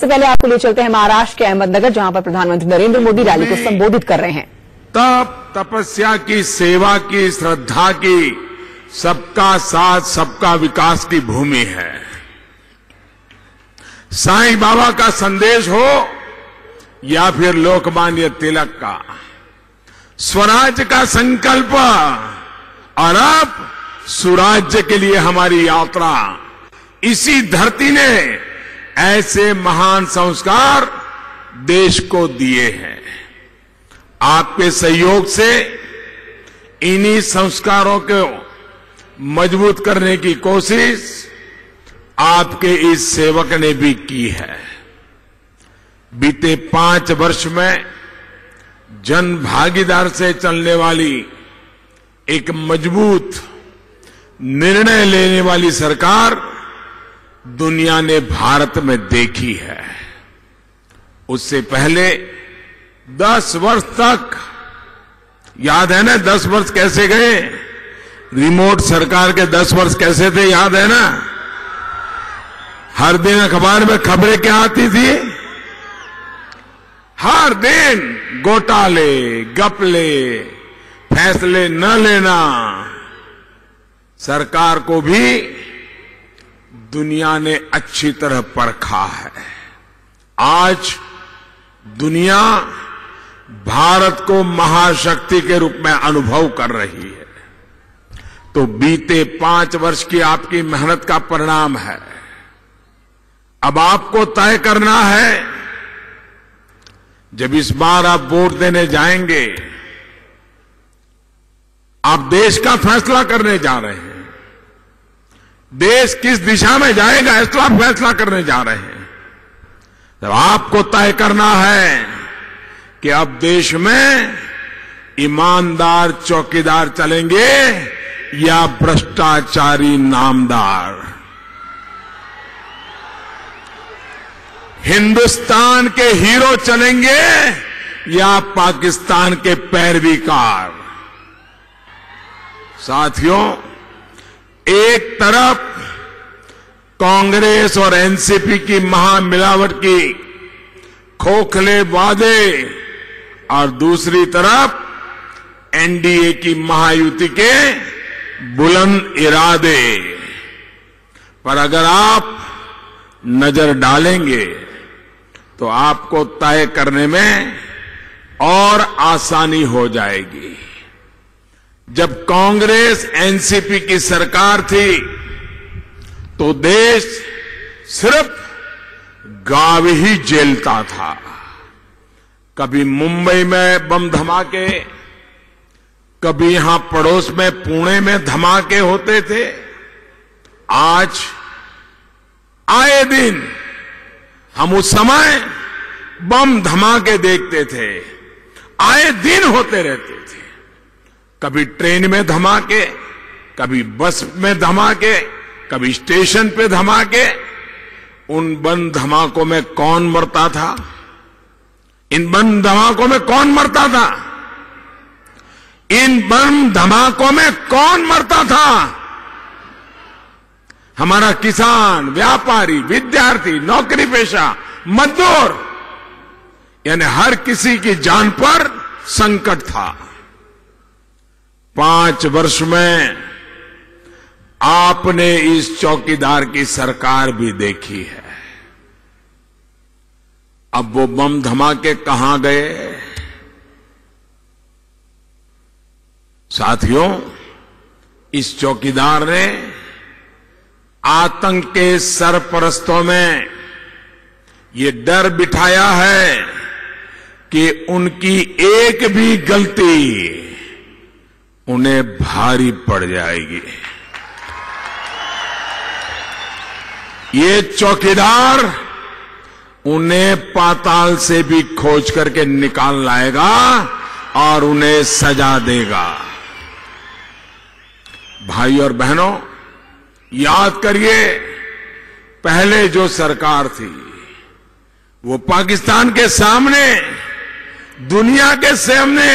सबसे पहले आपको ले चलते हैं महाराष्ट्र के अहमदनगर, जहां पर प्रधानमंत्री नरेंद्र मोदी रैली को संबोधित कर रहे हैं। तप, तपस्या की, सेवा की, श्रद्धा की, सबका साथ सबका विकास की भूमि है। साईं बाबा का संदेश हो या फिर लोकमान्य तिलक का, स्वराज का संकल्प और अब सुराज्य के लिए हमारी यात्रा। इसी धरती ने ऐसे महान संस्कार देश को दिए हैं। आपके सहयोग से इन्हीं संस्कारों को मजबूत करने की कोशिश आपके इस सेवक ने भी की है। बीते 5 वर्ष में जन भागीदार से चलने वाली एक मजबूत निर्णय लेने वाली सरकार दुनिया ने भारत में देखी है। उससे पहले 10 वर्ष तक, याद है ना 10 वर्ष कैसे गए? रिमोट सरकार के 10 वर्ष कैसे थे, याद है ना? हर दिन अखबार में खबरें क्या आती थी? हर दिन घोटाले, घपले, फैसले न लेना। सरकार को भी दुनिया ने अच्छी तरह परखा है। आज दुनिया भारत को महाशक्ति के रूप में अनुभव कर रही है। तो बीते 5 वर्ष की आपकी मेहनत का परिणाम है। अब आपको तय करना है, जब इस बार आप वोट देने जाएंगे, आप देश का फैसला करने जा रहे हैं। देश किस दिशा में जाएगा इसका फैसला करने जा रहे हैं। तो आपको तय करना है कि अब देश में ईमानदार चौकीदार चलेंगे या भ्रष्टाचारी नामदार। हिंदुस्तान के हीरो चलेंगे या पाकिस्तान के पैरवीकार। साथियों, एक तरफ कांग्रेस और एनसीपी की महामिलावट की खोखले वादे और दूसरी तरफ एनडीए की महायुति के बुलंद इरादे पर अगर आप नजर डालेंगे तो आपको तय करने में और आसानी हो जाएगी। जब कांग्रेस एनसीपी की सरकार थी तो देश सिर्फ गाँव ही झेलता था। कभी मुंबई में बम धमाके, कभी यहां पड़ोस में पुणे में धमाके होते थे। आज आए दिन हम उस समय बम धमाके देखते थे, आए दिन होते रहते थे। कभी ट्रेन में धमाके, कभी बस में धमाके, कभी स्टेशन पे धमाके। उन बम धमाकों में कौन मरता था? इन बम धमाकों में कौन मरता था? इन बम धमाकों में कौन मरता था? हमारा किसान, व्यापारी, विद्यार्थी, नौकरी पेशा, मजदूर, यानी हर किसी की जान पर संकट था। 5 वर्ष में आपने इस चौकीदार की सरकार भी देखी है। अब वो बम धमाके कहां गए? साथियों, इस चौकीदार ने आतंक के सरपरस्तों में ये डर बिठाया है कि उनकी एक भी गलती उन्हें भारी पड़ जाएगी। ये चौकीदार उन्हें पाताल से भी खोज करके निकाल लाएगा और उन्हें सजा देगा। भाई और बहनों, याद करिए, पहले जो सरकार थी वो पाकिस्तान के सामने, दुनिया के सामने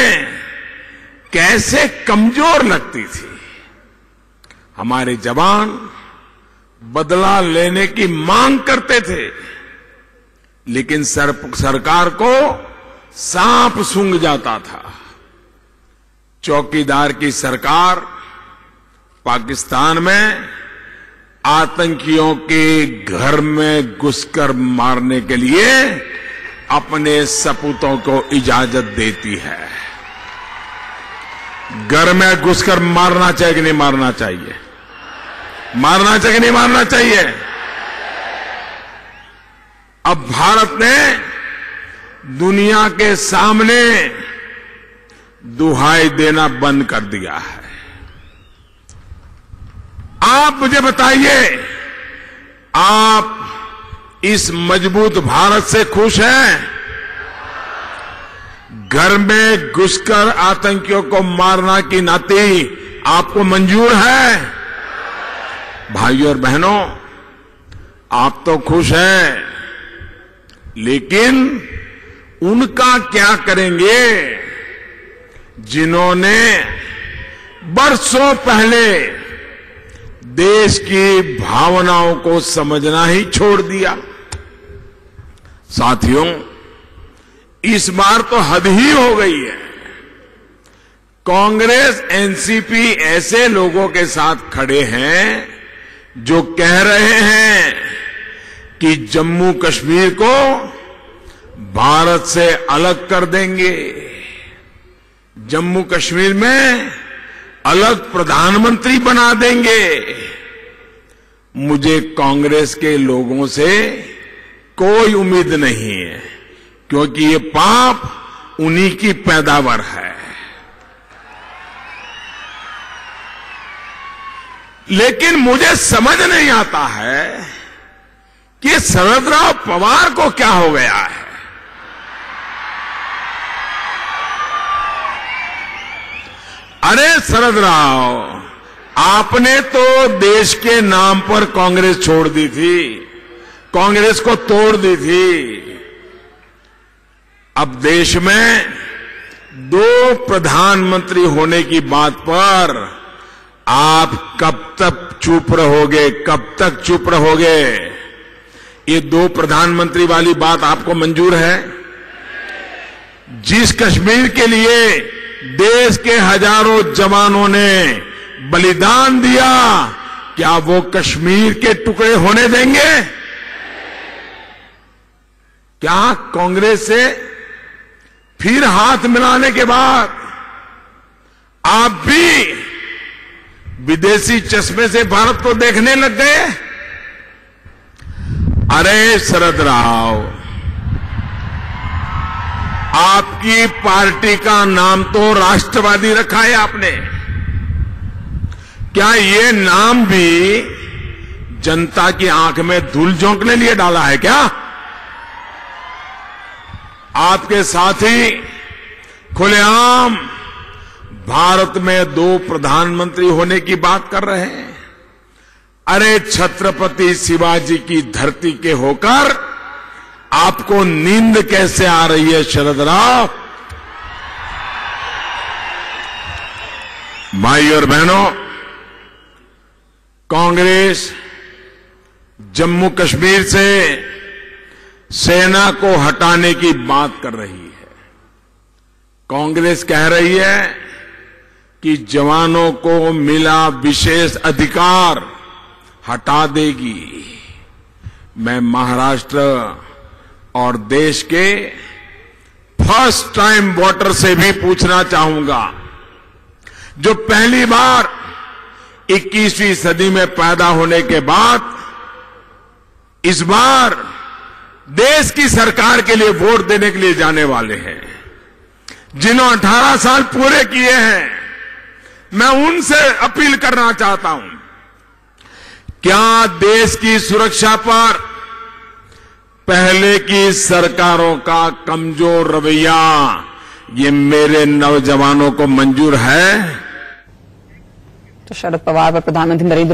कैसे कमजोर लगती थी। हमारे जवान बदला लेने की मांग करते थे, लेकिन सरकार को सांप सूंघ जाता था। चौकीदार की सरकार पाकिस्तान में आतंकियों के घर में घुसकर मारने के लिए अपने सपूतों को इजाजत देती है। घर में घुसकर मारना चाहिए कि नहीं मारना चाहिए? मारना चाहिए कि नहीं मारना चाहिए? अब भारत ने दुनिया के सामने दुहाई देना बंद कर दिया है। आप मुझे बताइए, आप इस मजबूत भारत से खुश हैं? घर में घुसकर आतंकियों को मारना की नाती आपको मंजूर है? भाइयों और बहनों, आप तो खुश हैं, लेकिन उनका क्या करेंगे जिन्होंने बरसों पहले देश की भावनाओं को समझना ही छोड़ दिया? साथियों, इस बार तो हद ही हो गई है। कांग्रेस, एनसीपी ऐसे लोगों के साथ खड़े हैं जो कह रहे हैं कि जम्मू कश्मीर को भारत से अलग कर देंगे, जम्मू कश्मीर में अलग प्रधानमंत्री बना देंगे। मुझे कांग्रेस के लोगों से कोई उम्मीद नहीं है, क्योंकि ये पाप उन्हीं की पैदावार है। लेकिन मुझे समझ नहीं आता है कि शरद राव पवार को क्या हो गया है। अरे शरद राव, आपने तो देश के नाम पर कांग्रेस छोड़ दी थी, कांग्रेस को तोड़ दी थी। अब देश में 2 प्रधानमंत्री होने की बात पर आप कब तक चुप रहोगे? कब तक चुप रहोगे? ये 2 प्रधानमंत्री वाली बात आपको मंजूर है? जिस कश्मीर के लिए देश के हजारों जवानों ने बलिदान दिया, क्या वो कश्मीर के टुकड़े होने देंगे? क्या कांग्रेस से फिर हाथ मिलाने के बाद आप भी विदेशी चश्मे से भारत को देखने लग गए? अरे शरद राव, आपकी पार्टी का नाम तो राष्ट्रवादी रखा है आपने। क्या ये नाम भी जनता की आंख में धूल झोंकने लिए डाला है क्या? आपके साथी खुलेआम भारत में 2 प्रधानमंत्री होने की बात कर रहे हैं। अरे छत्रपति शिवाजी की धरती के होकर आपको नींद कैसे आ रही है शरद राव? भाई और बहनों, कांग्रेस जम्मू कश्मीर से सेना को हटाने की बात कर रही है। कांग्रेस कह रही है कि जवानों को मिला विशेष अधिकार हटा देगी। मैं महाराष्ट्र और देश के फर्स्ट टाइम वोटर से भी पूछना चाहूंगा, जो पहली बार 21वीं सदी में पैदा होने के बाद इस बार देश की सरकार के लिए वोट देने के लिए जाने वाले हैं, जिन्होंने 18 साल पूरे किए हैं, मैं उनसे अपील करना चाहता हूं, क्या देश की सुरक्षा पर पहले की सरकारों का कमजोर रवैया ये मेरे नौजवानों को मंजूर है? तो शरद पवार पर प्रधानमंत्री नरेंद्र